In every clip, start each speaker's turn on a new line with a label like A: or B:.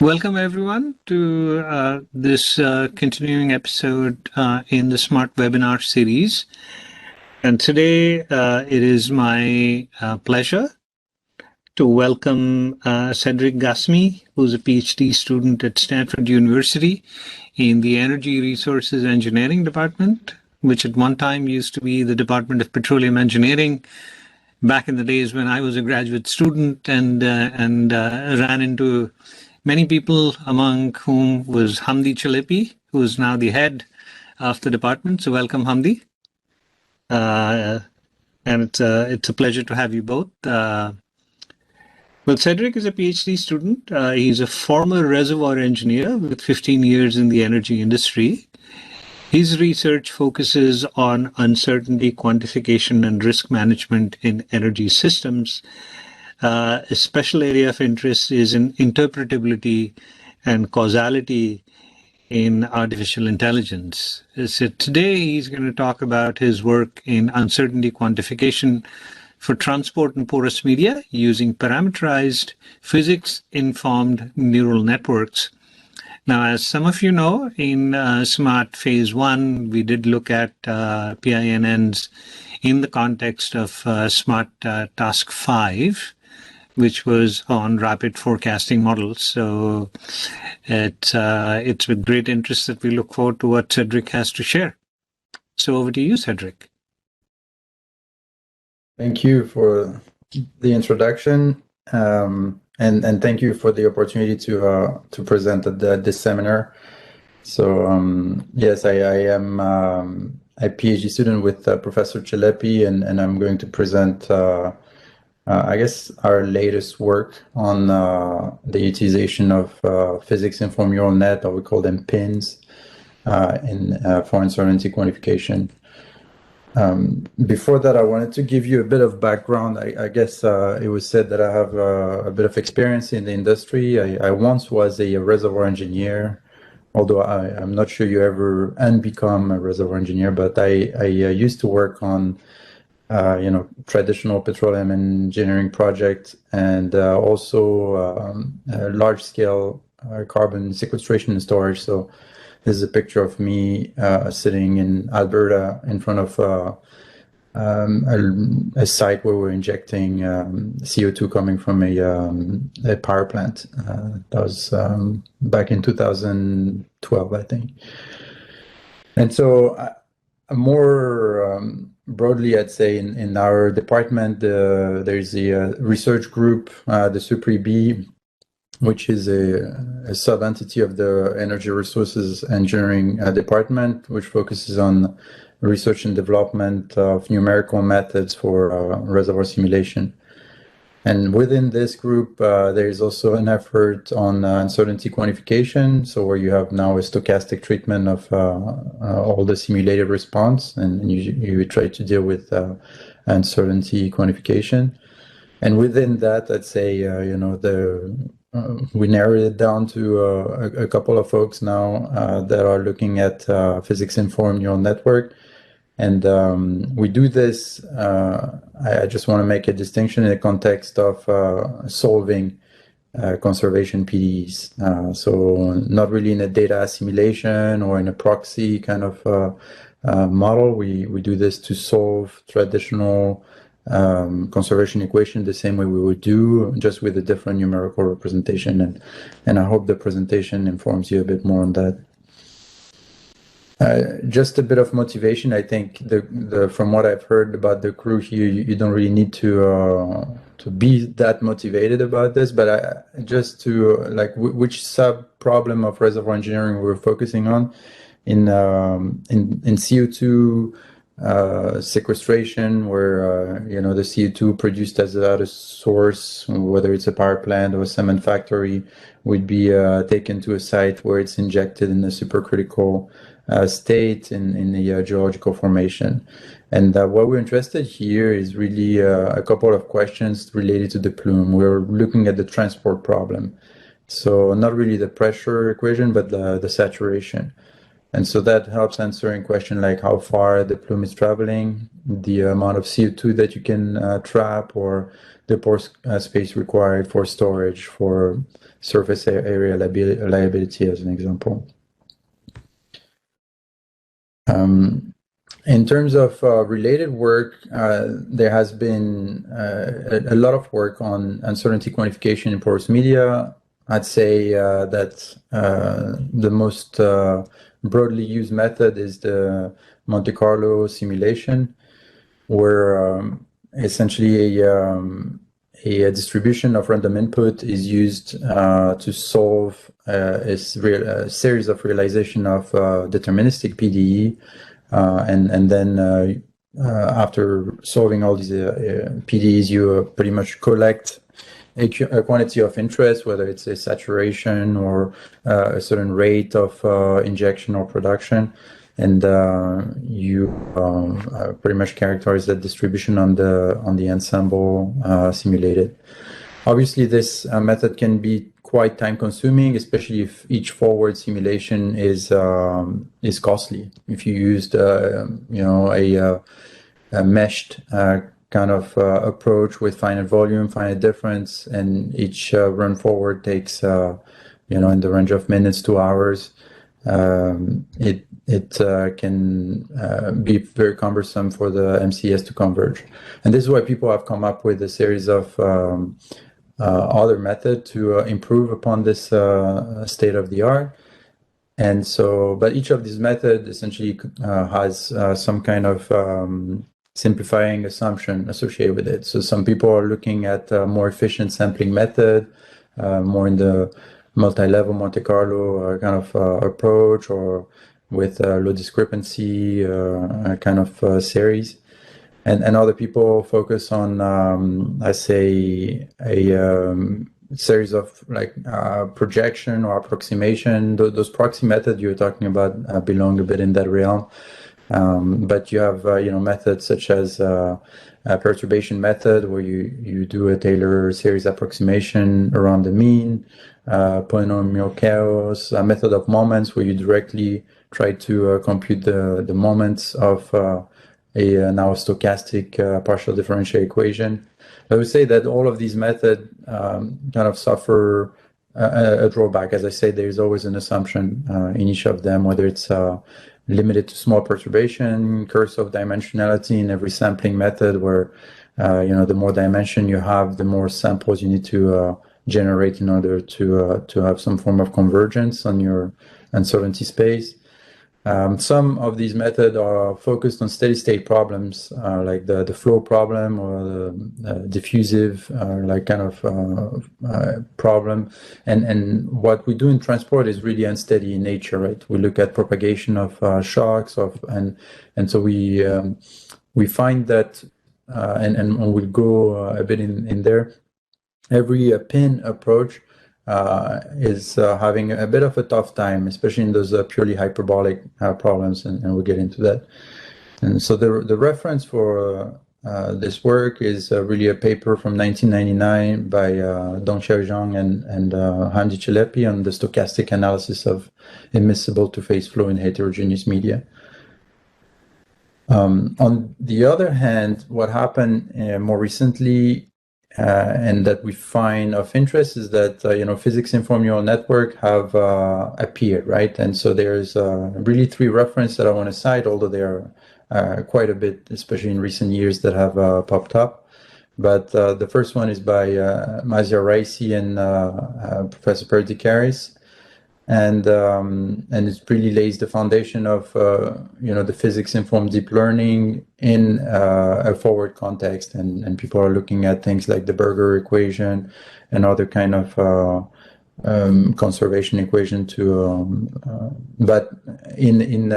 A: Welcome, everyone, to this continuing episode in the Smart Webinar series. And today it is my pleasure to welcome Cedric Gasmi, who's a PhD student at Stanford University in the Energy Resources Engineering Department, which at one time used to be the Department of Petroleum Engineering back in the days when I was a graduate student and ran into many people, among whom was Hamdi Chalepi, who is now the head of the department. So welcome, Hamdi. And it's a pleasure to have you both. Well, Cedric is a PhD student. He's a former reservoir engineer with 15 years in the energy industry. His research focuses on uncertainty, quantification, and risk management in energy systems. A special area of interest is in interpretability and causality in artificial intelligence. So today he's going to talk about his work in uncertainty quantification for transport and porous media using parametrized physics-informed neural networks. Now, as some of you know, in SMART Phase 1, we did look at PINNs in the context of SMART Task 5, which was on rapid forecasting models. So it's with great interest that we look forward to what Cedric has to share. So over to you, Cedric.
B: Thank you for the introduction, and thank you for the opportunity to present at this seminar. So yes, I am a PhD student with Professor Chalepi, and I'm going to present I guess our latest work on the utilization of physics-informed neural net, or we call them PINs, for uncertainty quantification. Before that, I wanted to give you a bit of background. I guess it was said that I have a bit of experience in the industry. I once was a reservoir engineer, although I'm not sure you ever become a reservoir engineer, but I used to work on traditional petroleum engineering project, and also large-scale carbon sequestration and storage. So this is a picture of me sitting in Alberta in front of a site where we're injecting CO2 coming from a power plant. That was back in 2012, I think. And so more broadly, I'd say in our department, there's a research group, the SUPRI-B, which is a sub-entity of the Energy Resources Engineering Department, which focuses on research and development of numerical methods for reservoir simulation. And within this group, there is also an effort on uncertainty quantification, so where you have now a stochastic treatment of all the simulated response, and you try to deal with uncertainty quantification. And within that, I'd say, we narrowed it down to a couple of folks now that are looking at physics-informed neural network. And we do this, I just want to make a distinction in the context of solving conservation PDEs. So not really in a data assimilation or in a proxy kind of model. We do this to solve traditional conservation equation the same way we would do, just with a different numerical representation. And I hope the presentation informs you a bit more on that. Just a bit of motivation. I think from what I've heard about the crew here, you don't really need to be that motivated about this. But just to which sub problem of reservoir engineering we're focusing on in CO2 sequestration, where the CO2 produced as a source, whether it's a power plant or a cement factory, would be taken to a site where it's injected in a supercritical state in the geological formation. And what we're interested here is really a couple of questions related to the plume. We're looking at the transport problem. So not really the pressure equation, but the saturation. And so that helps answering questions like how far the plume is traveling, the amount of CO2 that you can trap, or the pore space required for storage, for surface area liability, as an example. In terms of related work, there has been a lot of work on uncertainty quantification in porous media. I'd say that the most broadly used method is the Monte Carlo simulation, where essentially a distribution of random input is used to solve a series of realization of deterministic PDE. And then after solving all these PDEs, you pretty much collect a quantity of interest, whether it's a saturation or a certain rate of injection or production, and you pretty much characterize that distribution on the ensemble simulated. Obviously, this method can be quite time-consuming, especially if each forward simulation is costly. If you used, a meshed kind of approach with finite volume, finite difference, and each run forward takes, in the range of minutes to hours, it can be very cumbersome for the MCS to converge. And this is why people have come up with a series of other method to improve upon this state of the art. And so, but each of these methods essentially has some kind of simplifying assumption associated with it. So some people are looking at a more efficient sampling method, more in the multi-level Monte Carlo kind of approach, or with low discrepancy kind of series. And other people focus on, I say, a series of like projection or approximation. Those proxy methods you're talking about belong a bit in that realm. But you have, methods such as a perturbation method, where you do a Taylor series approximation around the mean, polynomial chaos, a method of moments, where you directly try to compute the moments of a now stochastic partial differential equation. I would say that all of these methods kind of suffer a drawback. As I say, there's always an assumption in each of them, whether it's limited to small perturbation, curse of dimensionality in every sampling method, where the more dimension you have, the more samples you need to generate in order to have some form of convergence on your uncertainty space. Some of these methods are focused on steady-state problems, like the flow problem, or the diffusive like kind of problem. And what we do in transport is really unsteady in nature, right? We look at propagation of shocks, and so we find that, and we'll go a bit in there. Every pin approach is having a bit of a tough time, especially in those purely hyperbolic problems, and we'll get into that. And so the reference for this work is really a paper from 1999 by Dongxiao Zhang and Hamdi Chelepi on the stochastic analysis of immiscible two-phase flow in heterogeneous media. On the other hand, what happened more recently, and that we find of interest, is that physics-informed neural network have appeared, right? And so there's really three references that I want to cite, although there are quite a bit, especially in recent years, that have popped up. But the first one is by Mazia Raisi and Professor Perdikaris. And it really lays the foundation of the physics-informed deep learning in a forward context, and people are looking at things like the Berger equation and other kind of conservation equation but in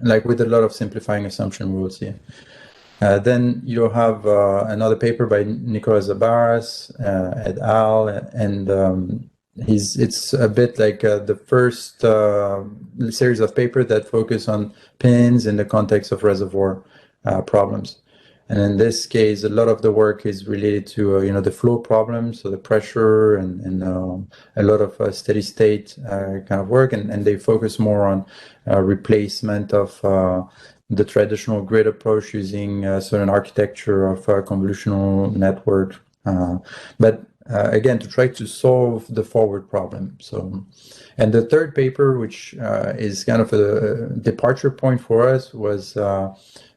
B: like with a lot of simplifying assumption rules here. Then you have another paper by Nicolas Zabaras et al. And it's a bit like the first series of papers that focus on pins in the context of reservoir problems. And in this case, a lot of the work is related to the flow problems, so the pressure and a lot of steady state kind of work, and they focus more on replacement of the traditional grid approach using certain architecture of convolutional network, but again, to try to solve the forward problem. So, and the third paper, which is kind of a departure point for us, was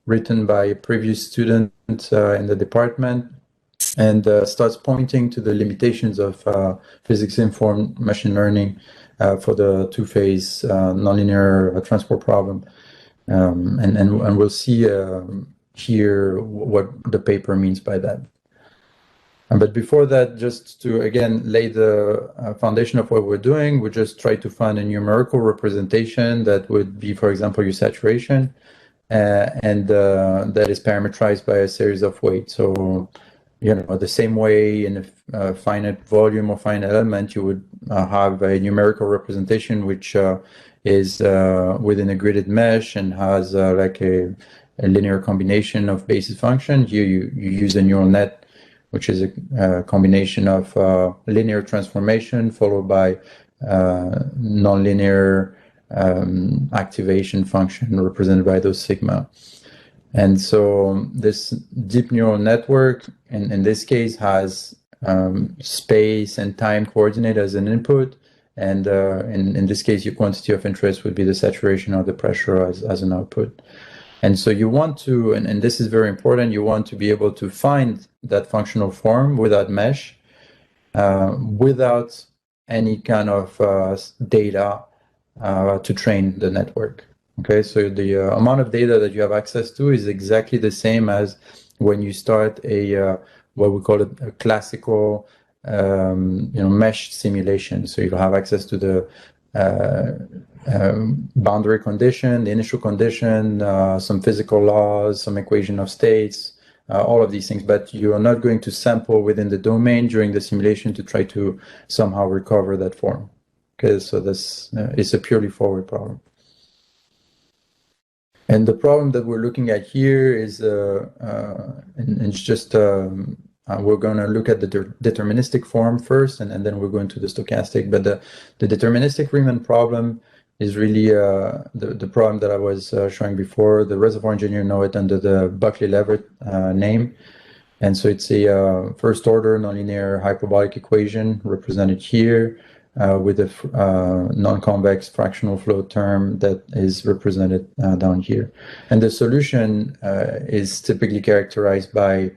B: written by a previous student in the department, and starts pointing to the limitations of physics-informed machine learning for the two-phase nonlinear transport problem. And we'll see here what the paper means by that. But before that, just to again lay the foundation of what we're doing, we just try to find a numerical representation that would be, for example, your saturation, and that is parametrized by a series of weights. So, the same way in a finite volume or finite element, you would have a numerical representation which is within a gridded mesh and has like a linear combination of basis functions. You use a neural net, which is a combination of linear transformation followed by nonlinear activation function represented by those sigma. And so this deep neural network, in this case, has space and time coordinate as an input. And in this case, your quantity of interest would be the saturation or the pressure as an output. And so you want to, and this is very important, you want to be able to find that functional form without mesh, without any kind of data to train the network. Okay, so the amount of data that you have access to is exactly the same as when you start a what we call a classical mesh simulation. So you'll have access to the boundary condition, the initial condition, some physical laws, some equation of states, all of these things, but you are not going to sample within the domain during the simulation to try to somehow recover that form. Okay, so this is a purely forward problem. And the problem that we're looking at here is, and it's just, we're going to look at the deterministic form first, and then we're going to the stochastic. But the deterministic Riemann problem is really the problem that I was showing before. The reservoir engineer know it under the Buckley-Leverett name. And so it's a first order nonlinear hyperbolic equation represented here with a non-convex fractional flow term that is represented down here. And the solution is typically characterized by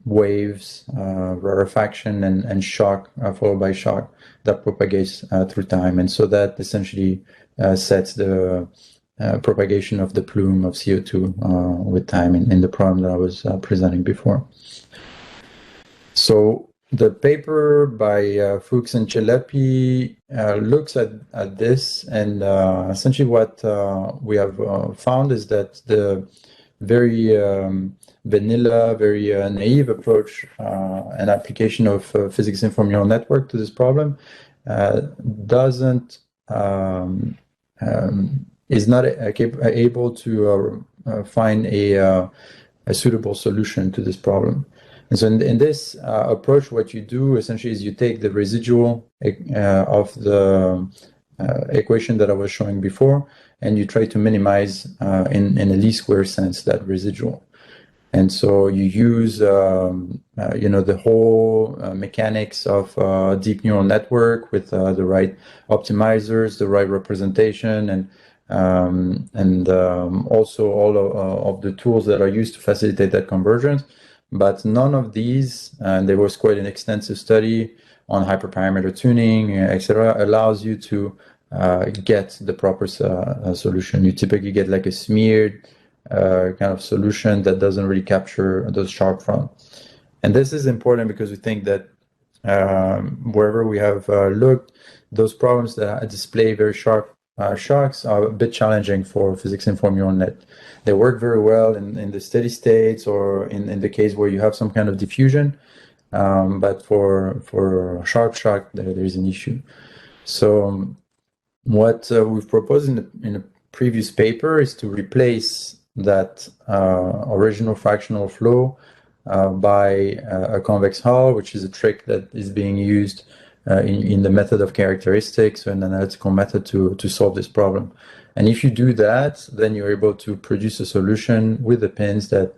B: waves, rarefaction, and shock, followed by shock that propagates through time. And so that essentially sets the propagation of the plume of CO2 with time in the problem that I was presenting before. So the paper by Fuchs and Celepi looks at this, and essentially what we have found is that the very vanilla, very naive approach and application of physics-informed neural network to this problem is not able to find a suitable solution to this problem. And so in this approach, what you do essentially is you take the residual of the equation that I was showing before, and you try to minimize in a least square sense that residual. And so you use the whole mechanics of deep neural network with the right optimizers, the right representation, and also all of the tools that are used to facilitate that convergence. But none of these, and there was quite an extensive study on hyperparameter tuning, etc., allows you to get the proper solution. You typically get like a smeared kind of solution that doesn't really capture those sharp fronts. And this is important because we think that wherever we have looked, those problems that display very sharp shocks are a bit challenging for physics-informed neural net. They work very well in the steady states or in the case where you have some kind of diffusion, but for sharp shock, there is an issue. So what we've proposed in a previous paper is to replace that original fractional flow by a convex hull, which is a trick that is being used in the method of characteristics, or an analytical method to solve this problem. And if you do that, then you're able to produce a solution with the pins that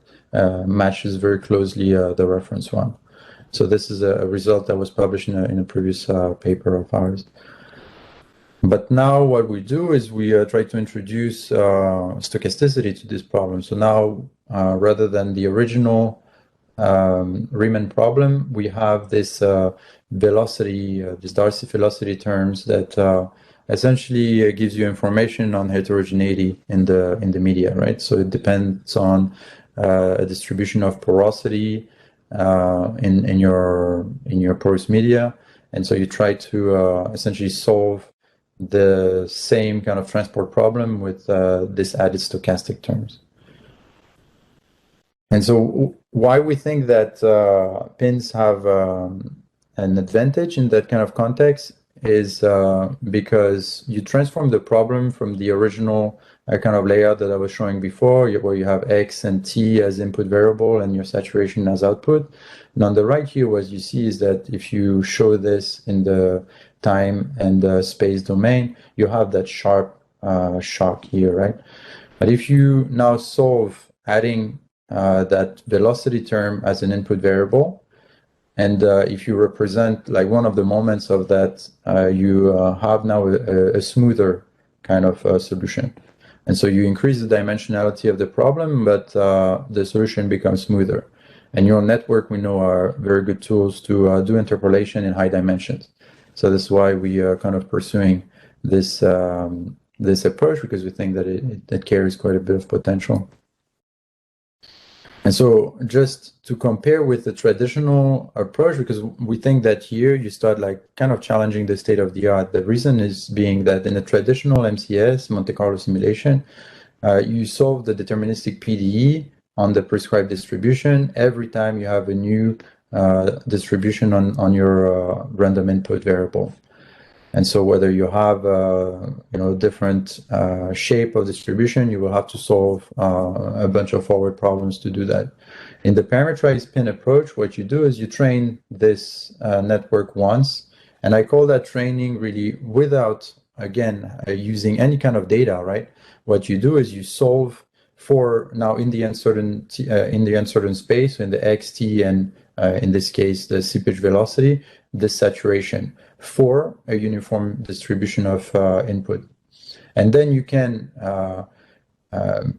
B: matches very closely the reference one. So this is a result that was published in a previous paper of ours. But now what we do is we try to introduce stochasticity to this problem. So now, rather than the original Riemann problem, we have this velocity, this Darcy velocity terms that essentially gives you information on heterogeneity in the media, right? So it depends on a distribution of porosity in your porous media, and so you try to essentially solve the same kind of transport problem with this added stochastic terms. And so why we think that pins have an advantage in that kind of context is because you transform the problem from the original kind of layout that I was showing before, where you have X and T as input variable and your saturation as output. And on the right here, what you see is that if you show this in the time and the space domain, you have that sharp shock here, right? But if you now solve adding that velocity term as an input variable, and if you represent like one of the moments of that, you have now a smoother kind of solution. And so you increase the dimensionality of the problem, but the solution becomes smoother. And neural network, we know, are very good tools to do interpolation in high dimensions. So that's why we are kind of pursuing this this approach, because we think that it carries quite a bit of potential. And so just to compare with the traditional approach, because we think that here you start like kind of challenging the state of the art. The reason is being that in a traditional MCS, Monte Carlo simulation, you solve the deterministic PDE on the prescribed distribution every time you have a new distribution on your random input variable. And so whether you have different shape of distribution, you will have to solve a bunch of forward problems to do that. In the parametrized pin approach, what you do is you train this network once, and I call that training really without, again, using any kind of data, right? What you do is you solve for now in the uncertain space, in the x, t, and in this case, the seepage velocity, the saturation for a uniform distribution of input. And then you can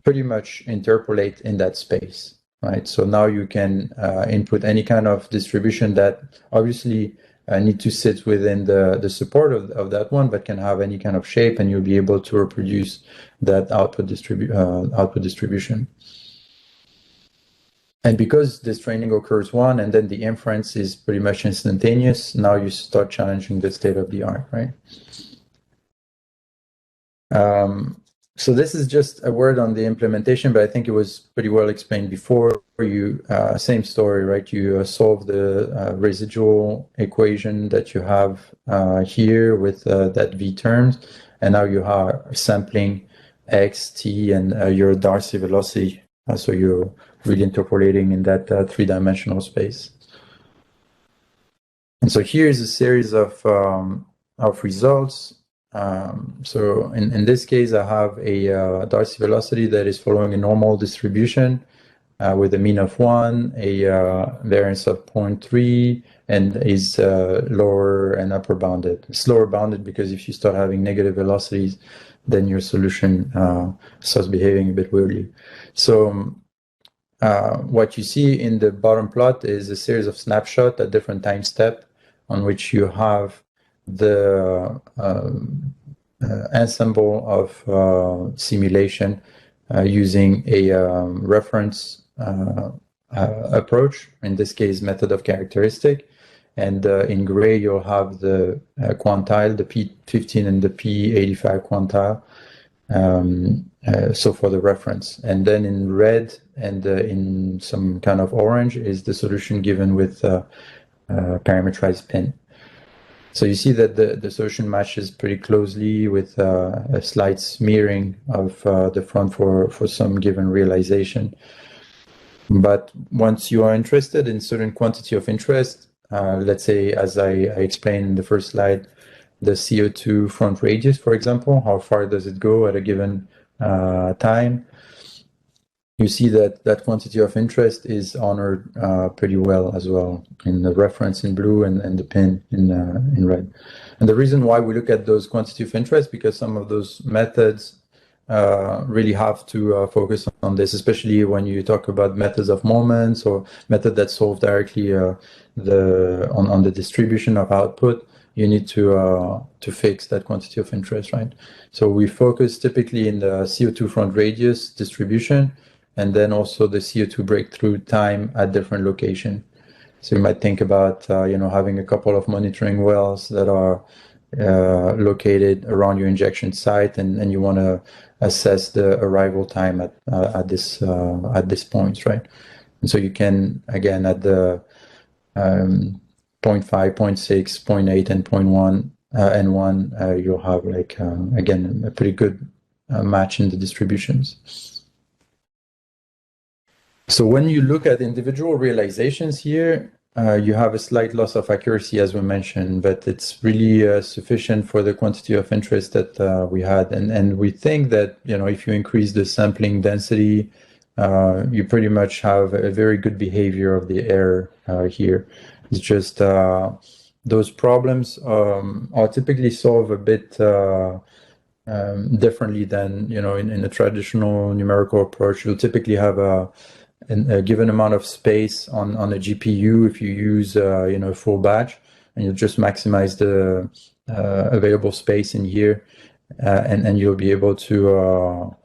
B: pretty much interpolate in that space, right? So now you can input any kind of distribution that obviously need to sit within the support of that one, but can have any kind of shape, and you'll be able to reproduce that output distribution. And because this training occurs one, and then the inference is pretty much instantaneous, now you start challenging the state of the art, right? So this is just a word on the implementation, but I think it was pretty well explained before. You same story, right? You solve the residual equation that you have here with that v terms, and now you are sampling x, t, and your Darcy velocity. So you're really interpolating in that three-dimensional space. And so here is a series of results. So in this case, I have a Darcy velocity that is following a normal distribution with a mean of 1, a variance of 0.3, and is lower and upper bounded. It's lower bounded because if you start having negative velocities, then your solution starts behaving a bit weirdly. So what you see in the bottom plot is a series of snapshots at different time steps on which you have the ensemble of simulation using a reference approach, in this case method of characteristic, and in gray you'll have the quantile, the P15 and the P85 quantile, so for the reference. And then in red and in some kind of orange is the solution given with parametrized pin. So you see that the solution matches pretty closely with a slight smearing of the front for some given realization. But once you are interested in certain quantity of interest, let's say, as I explained in the first slide, the CO2 front radius, for example, how far does it go at a given time? You see that that quantity of interest is honored pretty well as well in the reference in blue and the pin in red. And the reason why we look at those quantity of interest, because some of those methods really have to focus on this, especially when you talk about methods of moments or method that solve directly on the distribution of output. You need to fix that quantity of interest, right? So we focus typically in the CO2 front radius distribution, and then also the CO2 breakthrough time at different location. So you might think about having a couple of monitoring wells that are located around your injection site, and you want to assess the arrival time at this point, right? And so you can, again, at the 0.5, 0.6, 0.8, and 0.1 N1, you'll have again a pretty good match in the distributions. So when you look at individual realizations here, you have a slight loss of accuracy, as we mentioned, but it's really sufficient for the quantity of interest that we had. And we think that, if you increase the sampling density, you pretty much have a very good behavior of the error here. It's just those problems are typically solved a bit differently than, in a traditional numerical approach. You'll typically have a given amount of space on a GPU if you use a full batch, and you'll just maximize the available space in here, and you'll be able to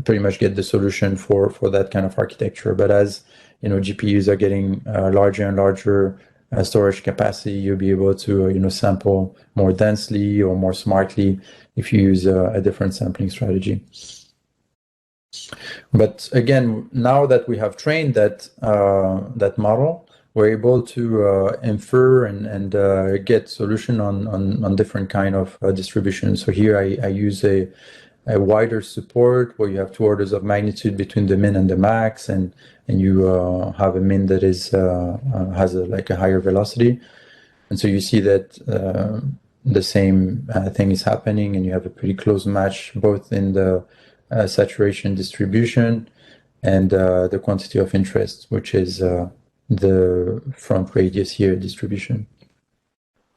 B: pretty much get the solution for that kind of architecture. But as GPUs are getting larger and larger storage capacity, you'll be able to sample more densely or more smartly if you use a different sampling strategy. But again, now that we have trained that model, we're able to infer and get solution on different kind of distributions. So here I use a wider support where you have 2 orders of magnitude between the min and the max, and you have a min that is has a higher velocity, and so you see that the same thing is happening, and you have a pretty close match both in the saturation distribution and the quantity of interest, which is the front radius here distribution.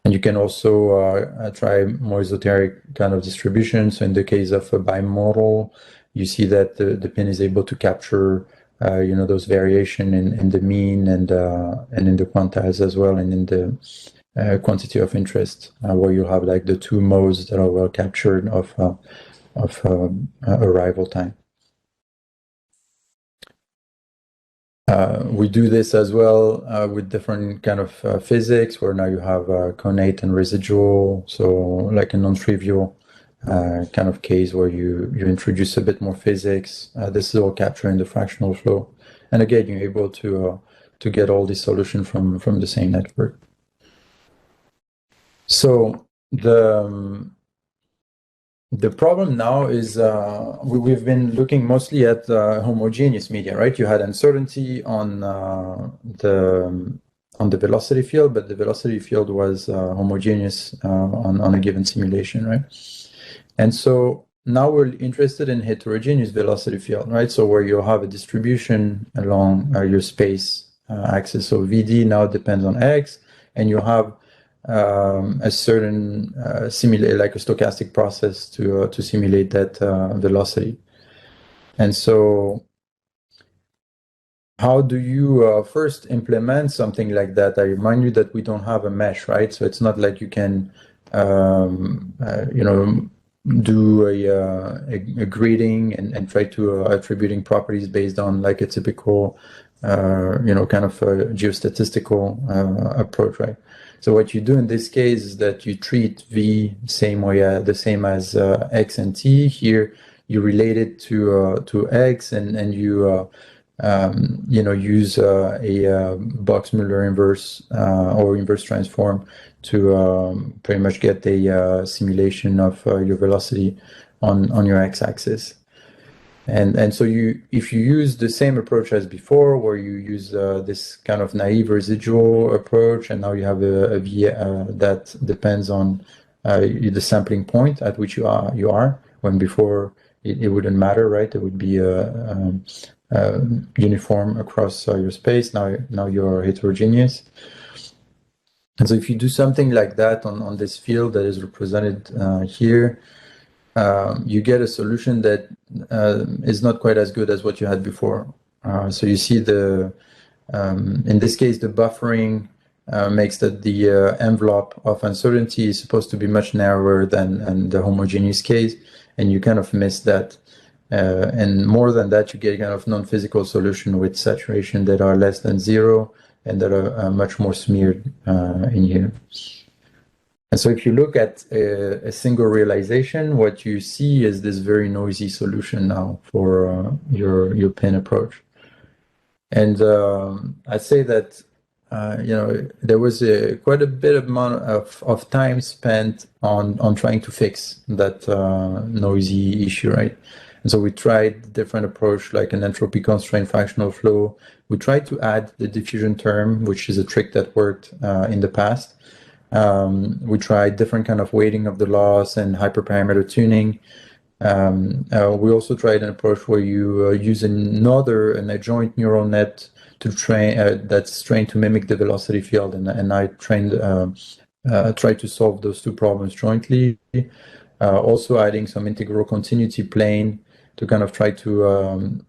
B: And you can also try more esoteric kind of distribution. So in the case of a bimodal, you see that the pin is able to capture those variation in the mean and in the quantiles as well, and in the quantity of interest, where you have the 2 modes that are well captured of arrival time. We do this as well with different kind of physics, where now you have connate and residual, so like a non-trivial kind of case where you introduce a bit more physics. This is all captured in the fractional flow, and again, you're able to get all these solutions from the same network. So the problem now is we've been looking mostly at homogeneous media, right? You had uncertainty on the velocity field, but the velocity field was homogeneous on a given simulation, right? And so now we're interested in heterogeneous velocity field, right? So where you have a distribution along your space axis. So VD now depends on X, and you have a certain simulate, like a stochastic process to simulate that velocity. And so how do you first implement something like that? I remind you that we don't have a mesh, right? So it's not like you can do a grading and try to attributing properties based on like a typical kind of a geostatistical approach, right? So what you do in this case is that you treat V same way, the same as X and T. Here you relate it to X, and you use a Box-Muller inverse or inverse transform to pretty much get a simulation of your velocity on your x-axis. And so if you use the same approach as before, where you use this kind of naive residual approach, and now you have a V that depends on the sampling point at which you are, when before it wouldn't matter, right? It would be uniform across your space. Now you're heterogeneous. And so if you do something like that on this field that is represented here, you get a solution that is not quite as good as what you had before. So you see in this case, the buffering makes that the envelope of uncertainty is supposed to be much narrower than the homogeneous case, and you kind of miss that. And more than that, you get kind of non-physical solution with saturation that are less than 0 and that are much more smeared in here. And so if you look at a single realization, what you see is this very noisy solution now for your pin approach. And I'd say that there was quite a bit of time spent on trying to fix that noisy issue, right? And so we tried different approach, like an entropy constrained fractional flow. We tried to add the diffusion term, which is a trick that worked in the past. We tried different kind of weighting of the loss and hyperparameter tuning. We also tried an approach where you use an adjoint neural net to train that's trained to mimic the velocity field, and I tried to solve those two problems jointly. Also adding some integral continuity plane to kind of try to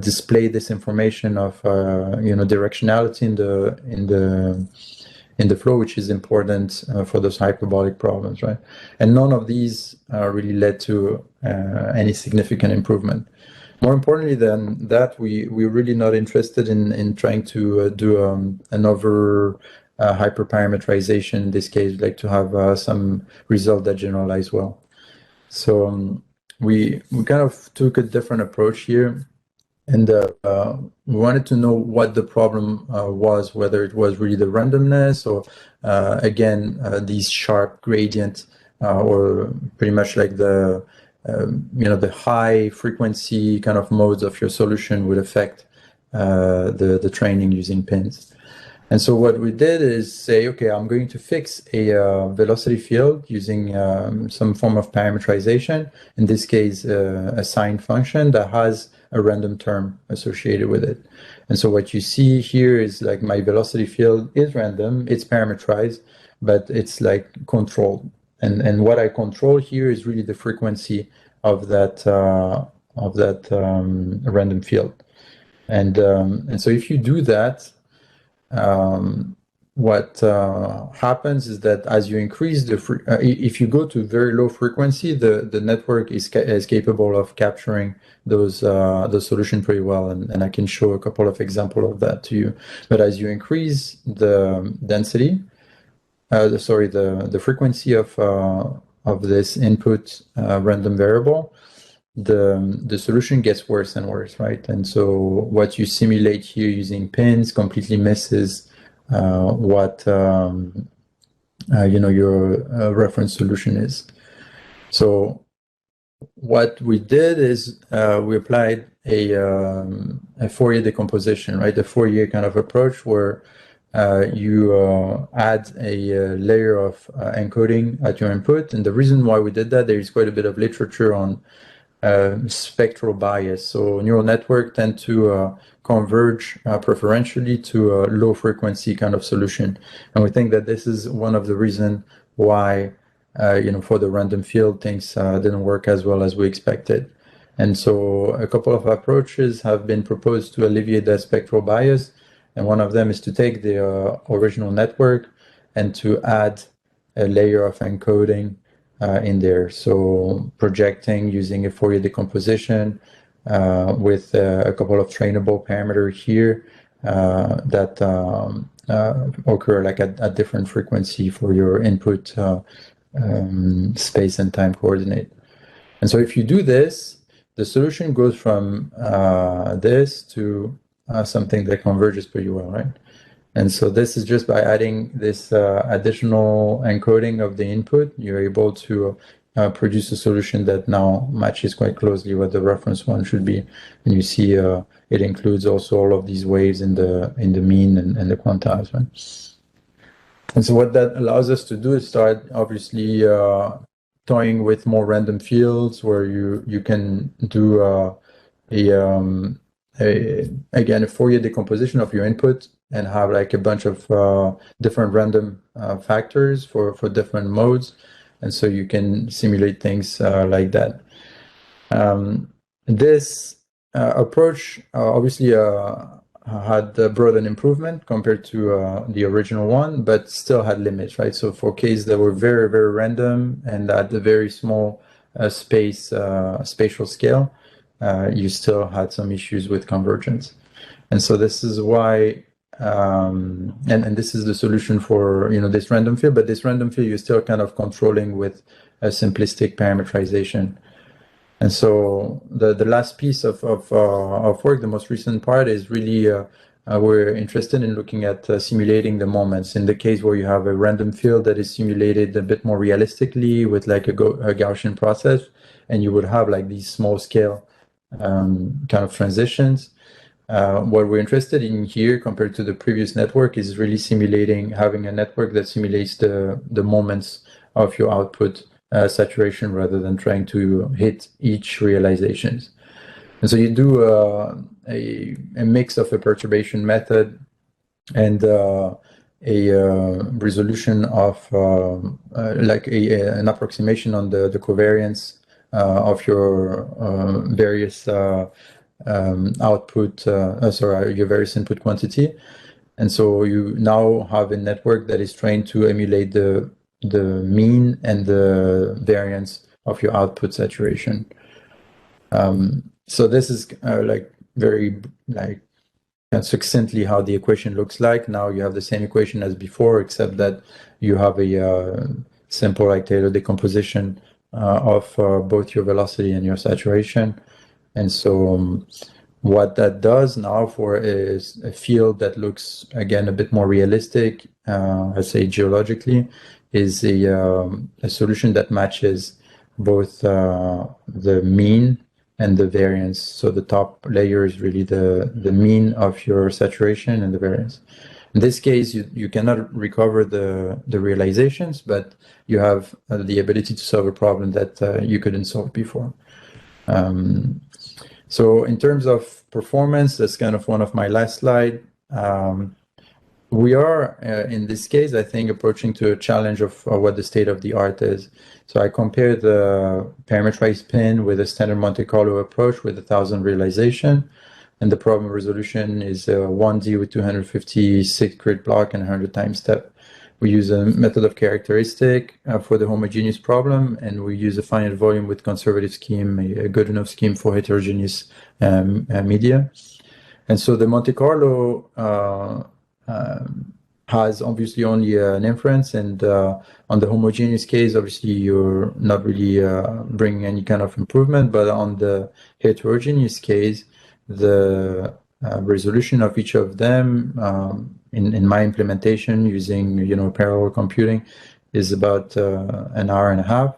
B: display this information of directionality in the flow, which is important for those hyperbolic problems, right? And none of these really led to any significant improvement. More importantly than that, we're really not interested in trying to do another hyperparametrization. In this case, we'd like to have some result that generalize well. So we kind of took a different approach here. And we wanted to know what the problem was, whether it was really the randomness or, again, these sharp gradients, or pretty much like the high frequency kind of modes of your solution would affect the training using pins. And so what we did is say, okay, I'm going to fix a velocity field using some form of parametrization, in this case, a sine function that has a random term associated with it. And so what you see here is like my velocity field is random, it's parametrized, but it's like controlled. And what I control here is really the frequency of that random field. And so if you do that, what happens is that as you increase if you go to very low frequency, the network is capable of capturing those solutions pretty well, and I can show a couple of examples of that to you. But as you increase the density, the frequency of this input random variable, the solution gets worse and worse, right? And so what you simulate here using pins completely misses what your reference solution is. So what we did is we applied a Fourier decomposition, right? A Fourier kind of approach where you add a layer of encoding at your input. And the reason why we did that, there is quite a bit of literature on spectral bias. So neural networks tend to converge preferentially to a low frequency kind of solution. And we think that this is one of the reasons why, for the random field, things didn't work as well as we expected. And so a couple of approaches have been proposed to alleviate that spectral bias. And one of them is to take the original network and to add a layer of encoding in there. So projecting using a Fourier decomposition with a couple of trainable parameters here that occur like at different frequency for your input space and time coordinate. And so if you do this, the solution goes from this to something that converges pretty well, right? And so this is just by adding this additional encoding of the input, you're able to produce a solution that now matches quite closely what the reference one should be. And you see it includes also all of these waves in the mean and the quantiles, right? And so what that allows us to do is start obviously toying with more random fields where you can do again a Fourier decomposition of your input and have like a bunch of different random factors for different modes, and so you can simulate things like that. This approach obviously had brought an improvement compared to the original one, but still had limits, right? So for cases that were very, very random and at a very small spatial scale, you still had some issues with convergence. And so this is why, and this is the solution for this random field, but this random field you're still kind of controlling with a simplistic parametrization. And so the last piece of work, the most recent part, is really we're interested in looking at simulating the moments. In the case where you have a random field that is simulated a bit more realistically with like a Gaussian process, and you would have like these small scale kind of transitions. What we're interested in here compared to the previous network is really having a network that simulates the moments of your output saturation rather than trying to hit each realizations. And so you do a mix of a perturbation method and a resolution of like an approximation on the covariance of your various your various input quantity. And so you now have a network that is trained to emulate the mean and the variance of your output saturation. So this is like very succinctly how the equation looks like. Now you have the same equation as before, except that you have a simple like Taylor decomposition of both your velocity and your saturation. And so what that does now for is a field that looks, again, a bit more realistic, I'd say geologically, is a solution that matches both the mean and the variance. So the top layer is really the mean of your saturation and the variance. In this case, you cannot recover the realizations, but you have the ability to solve a problem that you couldn't solve before. So in terms of performance, that's kind of one of my last slide. We are, in this case, I think, approaching to a challenge of what the state of the art is. So I compared the parametrized pin with a standard Monte Carlo approach with 1,000 realization. And the problem resolution is 1D with 256 grid block and 100 time step. We use a method of characteristic for the homogeneous problem, and we use a finite volume with conservative scheme, a good enough scheme for heterogeneous media. And so the Monte Carlo has obviously only an inference, and on the homogeneous case, obviously you're not really bringing any kind of improvement, but on the heterogeneous case, the resolution of each of them in my implementation using parallel computing is about an hour and a half.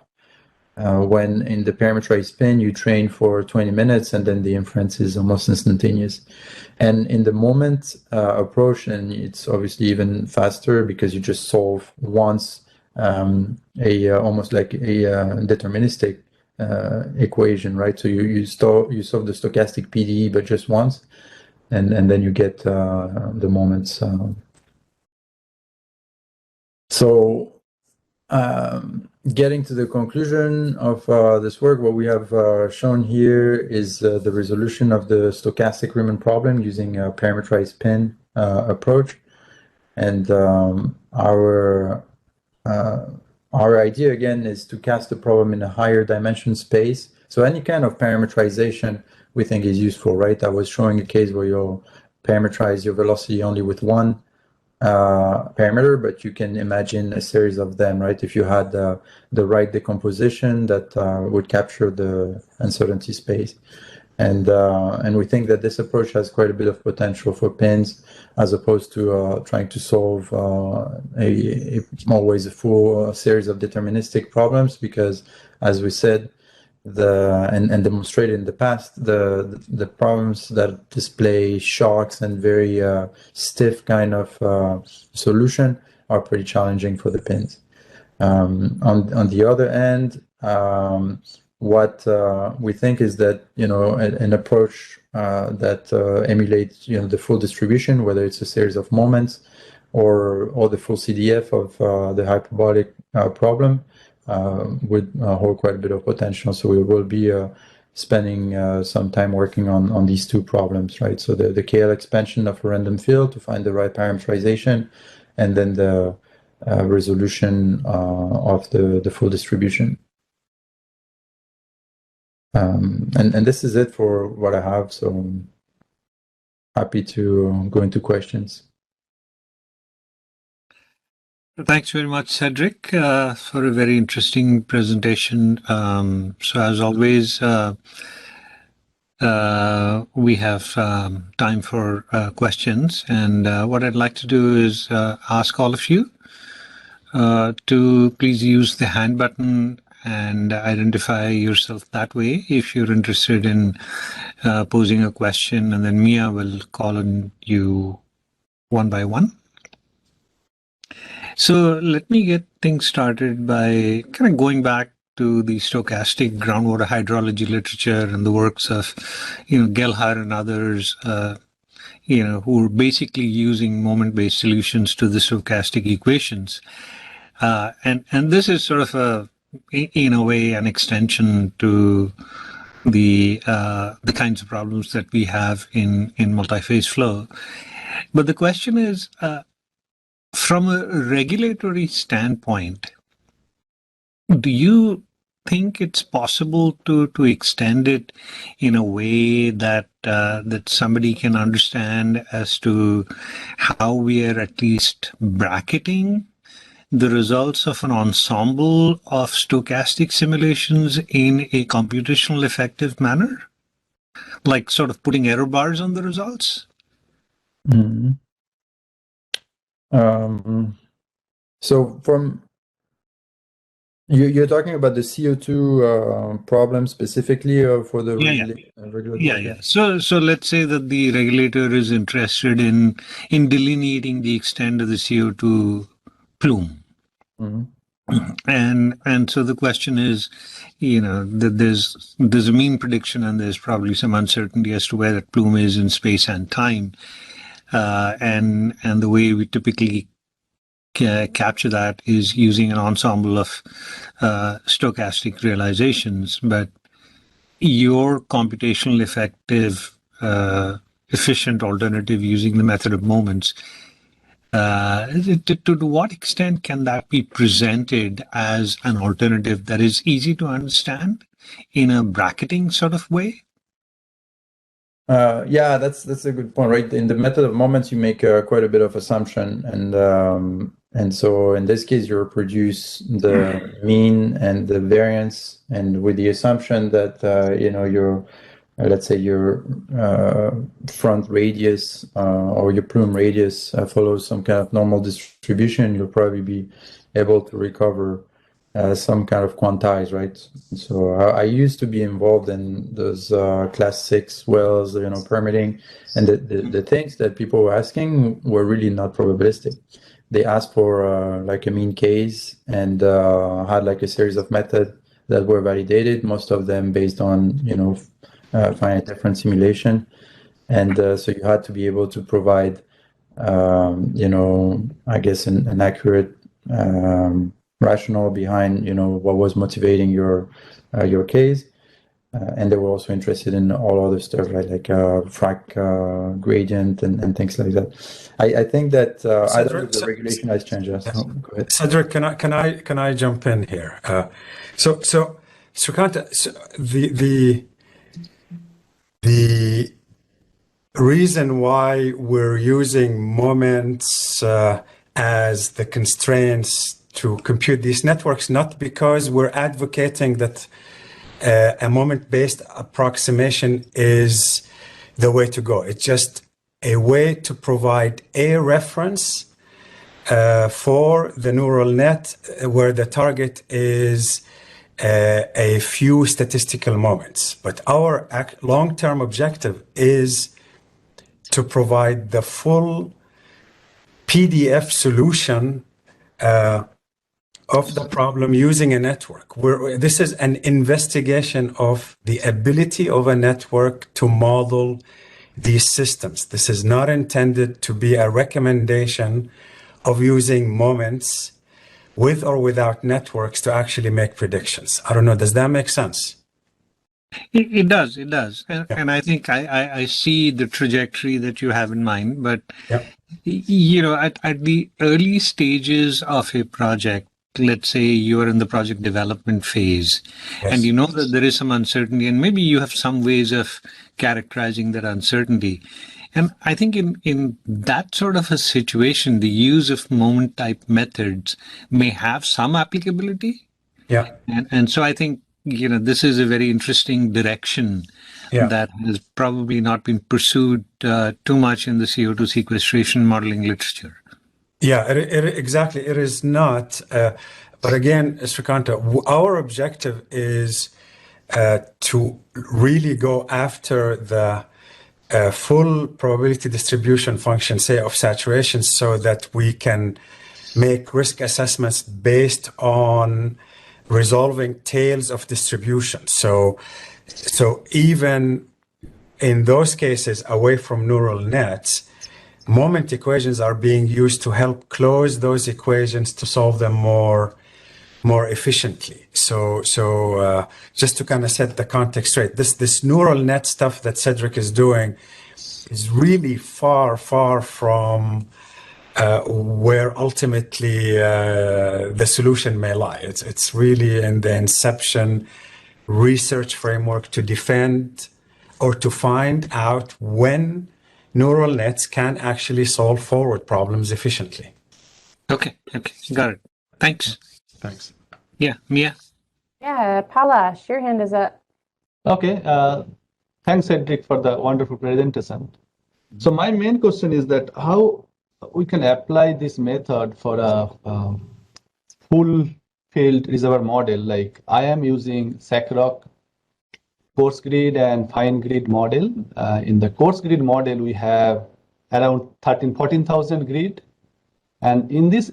B: When in the parametrized pin you train for 20 minutes and then the inference is almost instantaneous. And in the moment approach, and it's obviously even faster because you just solve once almost like a deterministic equation, right? So you solve the stochastic PDE, but just once, and then you get the moments. So getting to the conclusion of this work, what we have shown here is the resolution of the stochastic Riemann problem using a parametrized pin approach. And our idea, again, is to cast the problem in a higher dimension space. So any kind of parametrization we think is useful, right? I was showing a case where you'll parametrize your velocity only with one parameter, but you can imagine a series of them, right? If you had the right decomposition that would capture the uncertainty space. And we think that this approach has quite a bit of potential for pins, as opposed to trying to solve always a full series of deterministic problems, because, as we said, and demonstrated in the past, the problems that display shocks and very stiff kind of solution are pretty challenging for the pins. On the other end, what we think is that, an approach that emulates, the full distribution, whether it's a series of moments or the full CDF of the hyperbolic problem, would hold quite a bit of potential. So we will be spending some time working on these two problems, right? So the KL expansion of a random field to find the right parametrization, and then the resolution of the full distribution. And this is it for what I have, so I'm happy to go into questions.
A: Thanks very much, Cedric, for a very interesting presentation. So as always, we have time for questions, and what I'd like to do is ask all of you to please use the hand button and identify yourself that way if you're interested in posing a question, and then Mia will call on you one by one. So let me get things started by kind of going back to the stochastic groundwater hydrology literature and the works of, Gelhar and others, who are basically using moment-based solutions to the stochastic equations. And this is sort of in a way, an extension to the kinds of problems that we have in multi-phase flow. But the question is, from a regulatory standpoint, do you think it's possible to extend it in a way that that somebody can understand as to how we are at least bracketing the results of an ensemble of stochastic simulations in a computational effective manner? Like sort of putting error bars on the results?
B: Mm-hmm. So you're talking about the CO2 problem specifically for the regulatory?
A: Yeah. So let's say that the regulator is interested in delineating the extent of the CO2 plume. Mm-hmm. And so the question is, that there's a mean prediction and there's probably some uncertainty as to where that plume is in space and time. And the way we typically capture that is using an ensemble of stochastic realizations. But your computational effective, efficient alternative using the method of moments, to what extent can that be presented as an alternative that is easy to understand in a bracketing sort of way?
B: Yeah, that's a good point, right? In the method of moments, you make quite a bit of assumption, and so in this case, you produce the mean and the variance, and with the assumption that your let's say your front radius or your plume radius follows some kind of normal distribution, you'll probably be able to recover some kind of quantize, right? So I used to be involved in those class 6 wells, permitting, and the things that people were asking were really not probabilistic. They asked for like a mean case and had like a series of methods that were validated, most of them based on finite difference simulation, and so you had to be able to provide I guess an accurate rationale behind what was motivating your case, and they were also interested in all other stuff, right, like frac gradient and things like that. I think that I don't know if the regulation has changed. Yes. Oh, go ahead.
C: Cedric, can I jump in here? So the reason why we're using moments as the constraints to compute these networks, not because we're advocating that a moment-based approximation is the way to go. It's just a way to provide a reference for the neural net where the target is a few statistical moments. But our long-term objective is to provide the full PDF solution of the problem using a network. This is an investigation of the ability of a network to model these systems. This is not intended to be a recommendation of using moments with or without networks to actually make predictions. I don't know, does that make sense?
A: It does. And I think I see the trajectory that you have in mind, but you know, at the early stages of a project, let's say you are in the project development phase, and you know that there is some uncertainty, and maybe you have some ways of characterizing that uncertainty. And I think in that sort of a situation, the use of moment type methods may have some applicability.
C: Yeah.
A: And so I think, you know, this is a very interesting direction that has probably not been pursued too much in the CO2 sequestration modeling literature.
C: Yeah, exactly. It is not. But again, Srikanta, our objective is to really go after the full probability distribution function, say, of saturation, so that we can make risk assessments based on resolving tails of distribution. So even in those cases, away from neural nets, moment equations are being used to help close those equations to solve them more efficiently. So just to kind of set the context straight, this neural net stuff that Cedric is doing is really far from where ultimately the solution may lie. It's really in the inception research framework to defend or to find out when neural nets can actually solve forward problems efficiently.
A: Okay, got it. Thanks. Yeah, Mia?
D: Yeah, Palash, your hand is up.
E: Okay, thanks, Cedric, for the wonderful presentation. So my main question is that how we can apply this method for a full field reservoir model. Like I am using SACROC coarse grid and fine grid model. In the coarse grid model, we have around 14,000 grid. And in this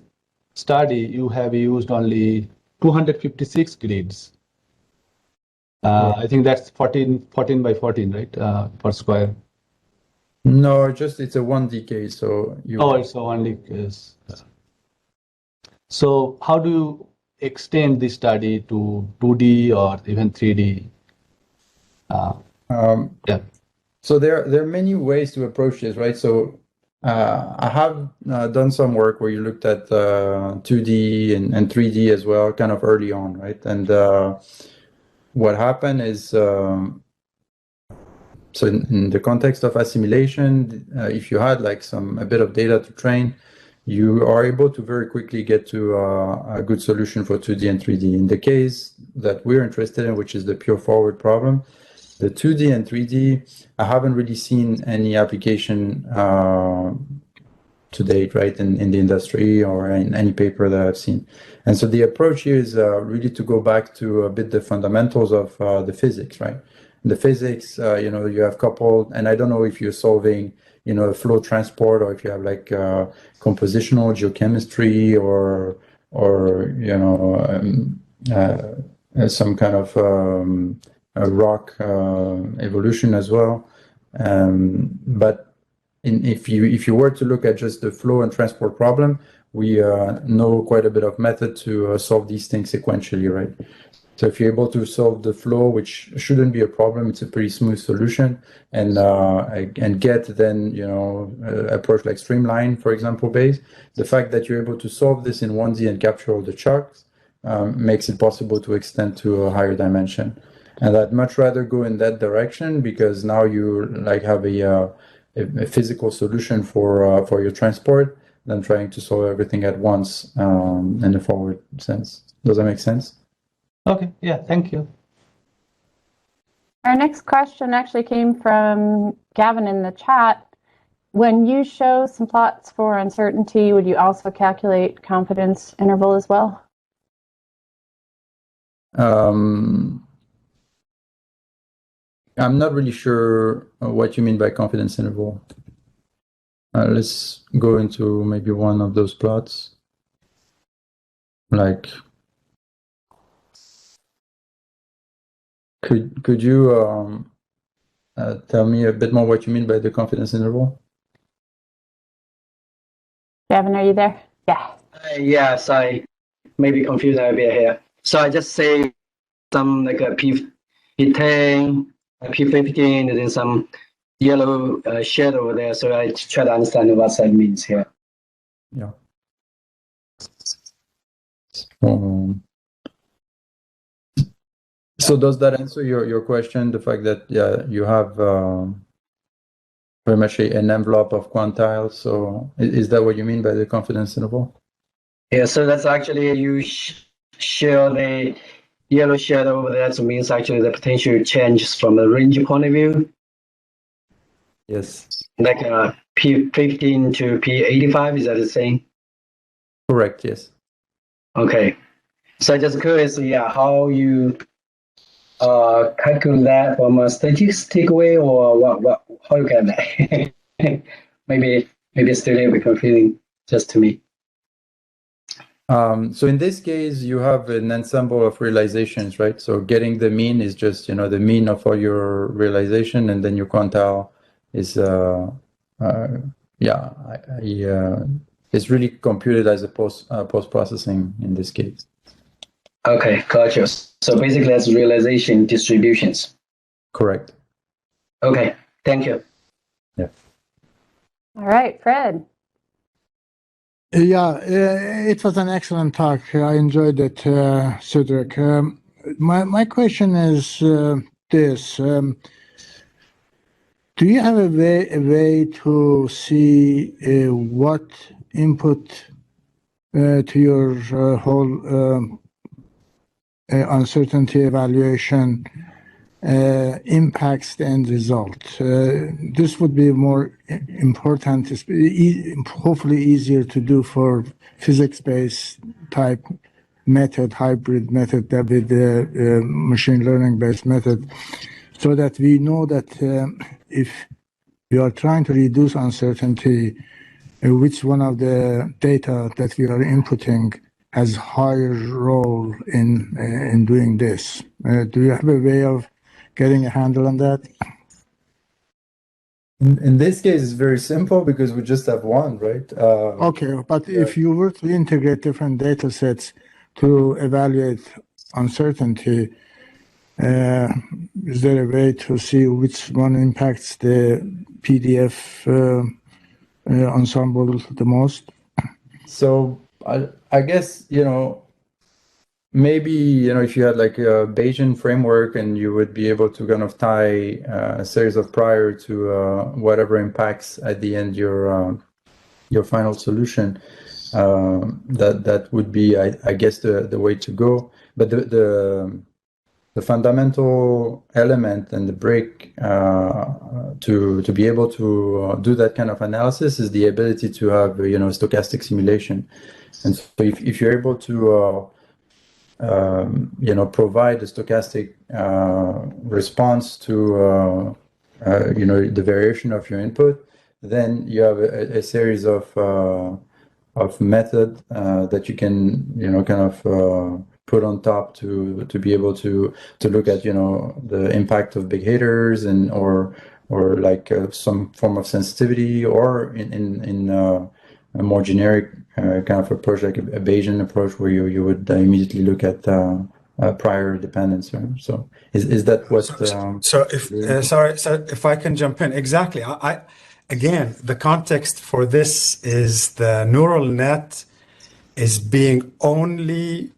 E: study, you have used only 256 grids. I think that's 14 by 14, right, per square?
B: No, just it's a 1D case. So
E: it's a 1D case. So how do you extend this study to 2D or even 3D?
B: So there are many ways to approach this, right? So I have done some work where you looked at 2D and 3D as well, kind of early on, right? And what happened is, so in the context of assimilation, if you had like a bit of data to train, you are able to very quickly get to a good solution for 2D and 3D. In the case that we're interested in, which is the pure forward problem, the 2D and 3D, I haven't really seen any application to date, right, in the industry or in any paper that I've seen. And so the approach here is really to go back to a bit the fundamentals of the physics, right? The physics, you have coupled, and I don't know if you're solving, a flow transport or if you have like compositional geochemistry or some kind of a rock evolution as well. But if you were to look at just the flow and transport problem, we know quite a bit of method to solve these things sequentially, right? So if you're able to solve the flow, which shouldn't be a problem, it's a pretty smooth solution, and get then approach like streamline, for example, base. The fact that you're able to solve this in 1D and capture all the chunks makes it possible to extend to a higher dimension. And I'd much rather go in that direction because now you like have a physical solution for your transport than trying to solve everything at once in the forward sense. Does that make sense?
E: Okay, yeah, thank you.
D: Our next question actually came from Gavin in the chat. When you show some plots for uncertainty, would you also calculate confidence interval as well?
B: I'm not really sure what you mean by confidence interval. Let's go into maybe one of those plots. Like, could you tell me a bit more what you mean by the confidence interval?
D: Gavin, are you there? Yeah.
F: Yes, I may be confused a bit here. So I just say some like a P10, a P15, and then some yellow shade over there. So I try to understand what that means here.
B: Yeah. So does that answer your question? The fact that you have very much an envelope of quantiles. So is that what you mean by the confidence interval?
F: Yeah. So that's actually you share the yellow shade over there. So means actually the potential changes from a range point of view.
B: Yes.
F: Like P15 to P85. Is that the same?
B: Correct. Yes.
F: Okay. So just curious, how you calculate that from a statistic way, or what? How you get that? maybe it's still a little bit confusing just to me.
B: So in this case, you have an ensemble of realizations, right? So getting the mean is just the mean of all your realization, and then your quantile is it's really computed as a post processing in this case.
F: Okay, gotcha. So basically, that's realization distributions.
B: Correct.
F: Okay, thank you.
B: Yeah.
D: All right, Fred.
G: Yeah, it was an excellent talk. I enjoyed it, Cedric. My question is this. Do you have a way to see what input to your whole uncertainty evaluation impacts the end result? This would be more important, hopefully easier to do for physics-based type method, hybrid method, with the machine learning-based method, so that we know that if we are trying to reduce uncertainty, which one of the data that we are inputting has higher role in doing this. Do you have a way of getting a handle on that?
B: In this case, it's very simple because we just have one, right?
G: Okay, but if you were to integrate different data sets to evaluate uncertainty, is there a way to see which one impacts the PDF ensemble the most?
B: So I guess, maybe, if you had like a Bayesian framework and you would be able to kind of tie a series of prior to whatever impacts at the end your final solution, that would be, I guess, the way to go. But the fundamental element and the break to be able to do that kind of analysis is the ability to have stochastic simulation. And so if you're able to provide a stochastic response to the variation of your input, then you have a series of method that you can kind of put on top to be able to look at the impact of big haters and or like some form of sensitivity, or in a more generic kind of approach, like a Bayesian approach, where you would immediately look at prior dependence. So is that what?
C: So if I can jump in, exactly. Again, the context for this is the neural net is being only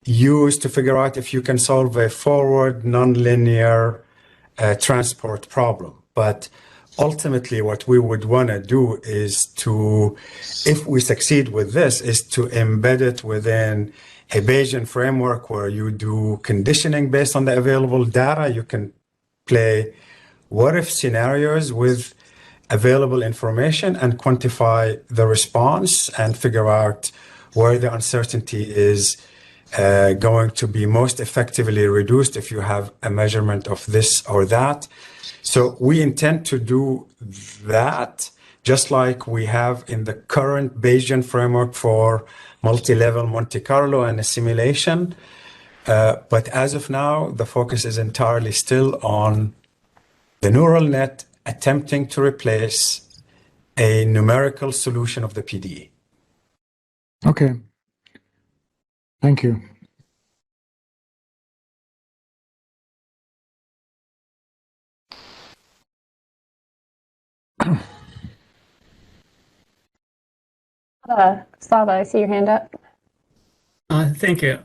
C: used to figure out if you can solve a forward nonlinear transport problem. But ultimately, what we would want to do is to, if we succeed with this, is to embed it within a Bayesian framework where you do conditioning based on the available data. You can play what-if scenarios with available information and quantify the response and figure out where the uncertainty is going to be most effectively reduced if you have a measurement of this or that. So we intend to do that just like we have in the current Bayesian framework for multi-level Monte Carlo and a simulation. But as of now, the focus is entirely still on the neural net attempting to replace a numerical solution of the PDE.
G: Okay. Thank you.
D: Slava, I see your hand up.
H: Thank you.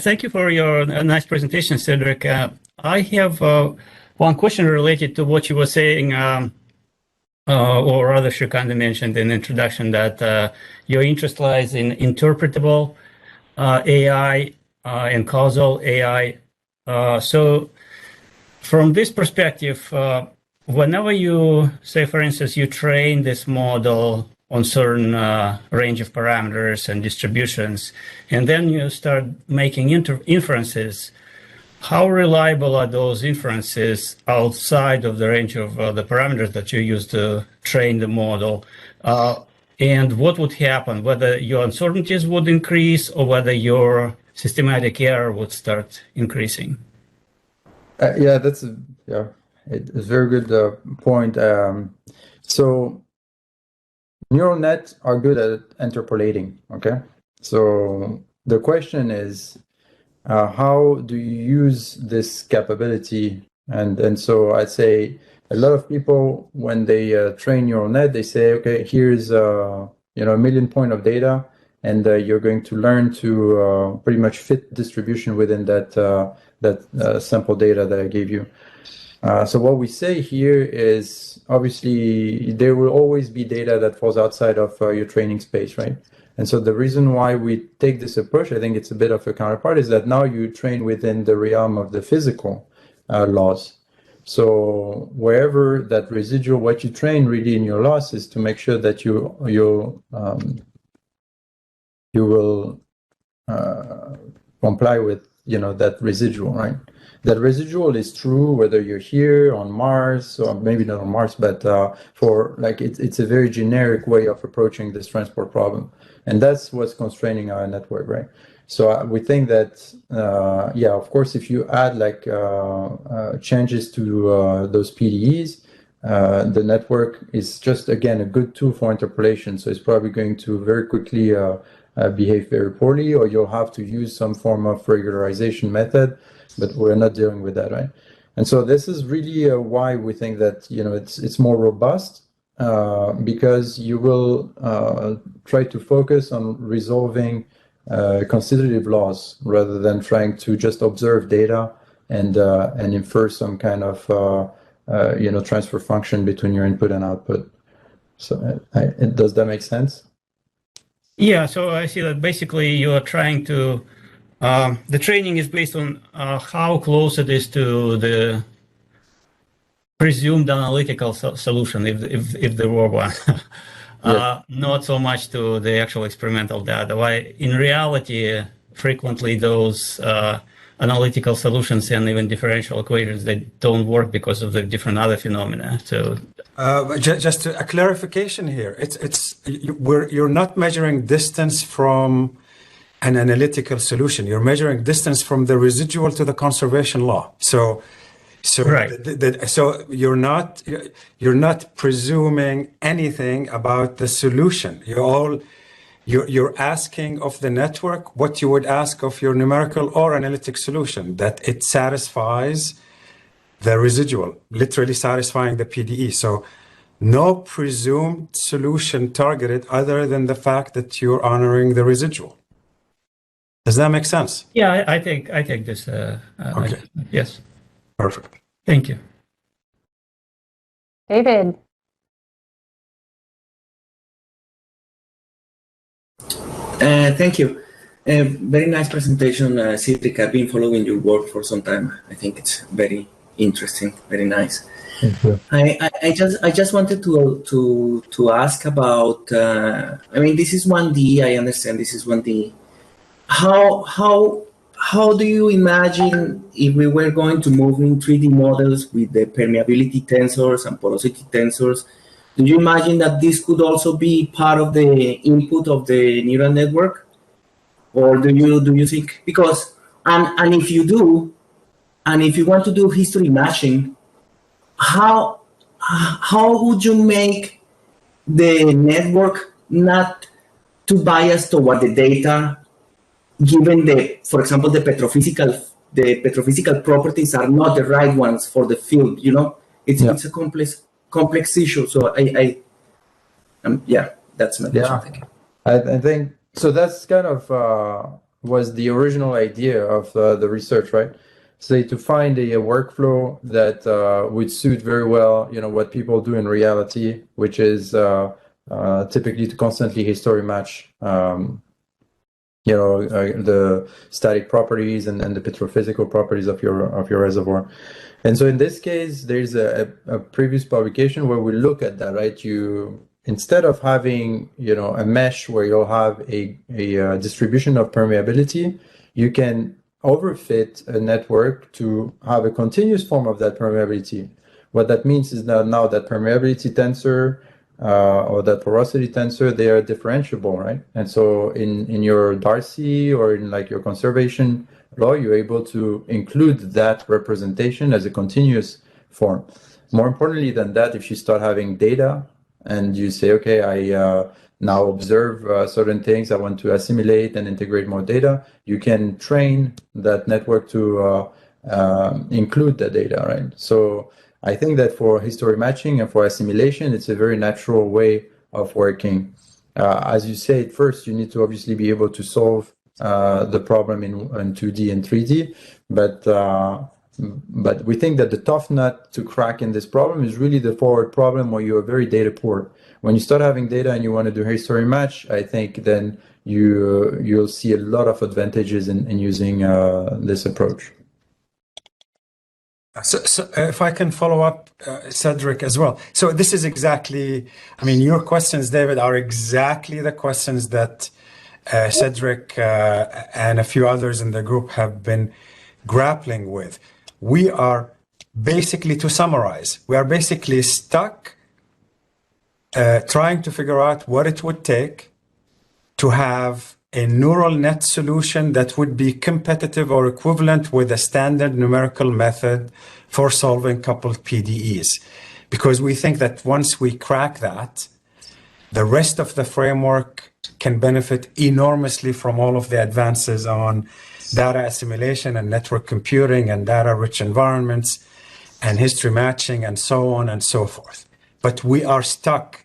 H: Thank you for your nice presentation, Cedric. I have one question related to what you were saying, or rather Shrikant mentioned in the introduction, that your interest lies in interpretable AI and causal AI. So from this perspective, whenever you say, for instance, you train this model on certain range of parameters and distributions, and then you start making inferences, how reliable are those inferences outside of the range of the parameters that you use to train the model? And what would happen, whether your uncertainties would increase or whether your systematic error would start increasing?
B: Yeah, it's a very good point. So neural nets are good at interpolating, okay? So the question is, how do you use this capability? And so I'd say a lot of people, when they train neural net, they say, okay, here's a million point of data, and you're going to learn to pretty much fit distribution within that sample data that I gave you. So what we say here is, obviously, there will always be data that falls outside of your training space, right? And so the reason why we take this approach, I think it's a bit of a counterpart, is that now you train within the realm of the physical laws. So wherever that residual, what you train really in your loss is to make sure that you will comply with that residual, right? That residual is true whether you're here on Mars, or maybe not on Mars, but it's a very generic way of approaching this transport problem, and that's what's constraining our network, right? So we think that of course, if you add changes to those PDEs, the network is just, again, a good tool for interpolation. So it's probably going to very quickly behave very poorly, or you'll have to use some form of regularization method, but we're not dealing with that, right? And so this is really why we think that it's more robust, because you will try to focus on resolving constitutive laws rather than trying to just observe data and infer some kind of transfer function between your input and output. So does that make sense?
H: Yeah, so I see that basically you are trying to, the training is based on how close it is to the presumed analytical solution, if there were one.
B: Yes.
H: Not so much to the actual experimental data. Why, in reality, frequently those analytical solutions and even differential equations, they don't work because of the different other phenomena. So
C: just a clarification here. You're not measuring distance from an analytical solution. You're measuring distance from the residual to the conservation law. So
H: right.
C: So you're not presuming anything about the solution. You're asking of the network what you would ask of your numerical or analytic solution, that it satisfies the residual, literally satisfying the PDE. So no presumed solution targeted other than the fact that you're honoring the residual. Does that make sense?
H: Yeah, I take this.
C: Okay.
H: Yes.
C: Perfect.
H: Thank you.
D: David.
I: Thank you. Very nice presentation, Cedric. I've been following your work for some time. I think it's very interesting, very nice.
B: Thank you.
I: I just wanted to ask about. I mean, this is 1D. I understand this is 1D. How do you imagine if we were going to move in 3D models with the permeability tensors and porosity tensors? Do you imagine that this could also be part of the input of the neural network, or do you think, because and if you do, and if you want to do history matching, how would you make the network not too biased toward the data, given for example, the petrophysical properties are not the right ones for the field? You know, it's a complex issue. So that's my question. Thank you.
B: I think so. That's kind of was the original idea of the research, right? So to find a workflow that would suit very well, you know, what people do in reality, which is typically to constantly history match, you know, the static properties and the petrophysical properties of your reservoir. And so in this case, there's a previous publication where we look at that, right? Instead of having, you know, a mesh where you'll have a distribution of permeability, you can overfit a network to have a continuous form of that permeability. What that means is that now that permeability tensor or that porosity tensor, they are differentiable, right? And so in your Darcy or in like your conservation law, you're able to include that representation as a continuous form. More importantly than that, if you start having data and you say, okay, I now observe certain things, I want to assimilate and integrate more data, you can train that network to include the data, right? So I think that for history matching and for assimilation, it's a very natural way of working. As you said, first, you need to obviously be able to solve the problem in 2D and 3D, but we think that the tough nut to crack in this problem is really the forward problem where you are very data poor. When you start having data and you want to do history match, I think then you'll see a lot of advantages in using this approach.
C: So if I can follow up, Cedric, as well. So this is exactly, I mean, your questions, David, are exactly the questions that Cedric and a few others in the group have been grappling with. We are basically, to summarize, we are basically stuck trying to figure out what it would take to have a neural net solution that would be competitive or equivalent with a standard numerical method for solving coupled PDEs. Because we think that once we crack that, the rest of the framework can benefit enormously from all of the advances on data assimilation and network computing and data-rich environments and history matching and so on and so forth. But we are stuck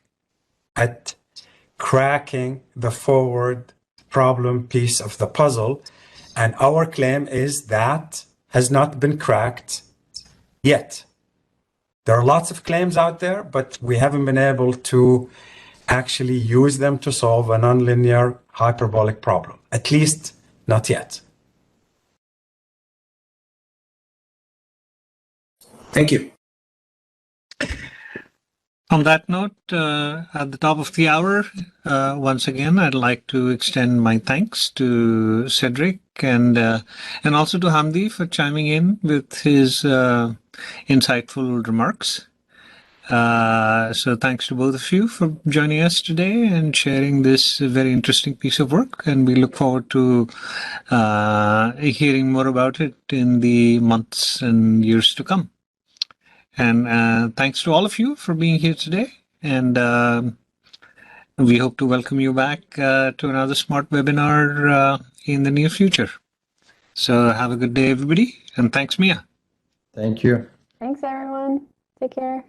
C: at cracking the forward problem piece of the puzzle. And our claim is that has not been cracked yet. There are lots of claims out there, but we haven't been able to actually use them to solve a nonlinear hyperbolic problem, at least not yet.
I: Thank you.
A: On that note, at the top of the hour, once again, I'd like to extend my thanks to Cedric and also to Hamdi for chiming in with his insightful remarks. So thanks to both of you for joining us today and sharing this very interesting piece of work. And we look forward to hearing more about it in the months and years to come. And thanks to all of you for being here today. And we hope to welcome you back to another smart webinar in the near future. So have a good day, everybody. And thanks, Mia.
B: Thank you.
D: Thanks, everyone. Take care.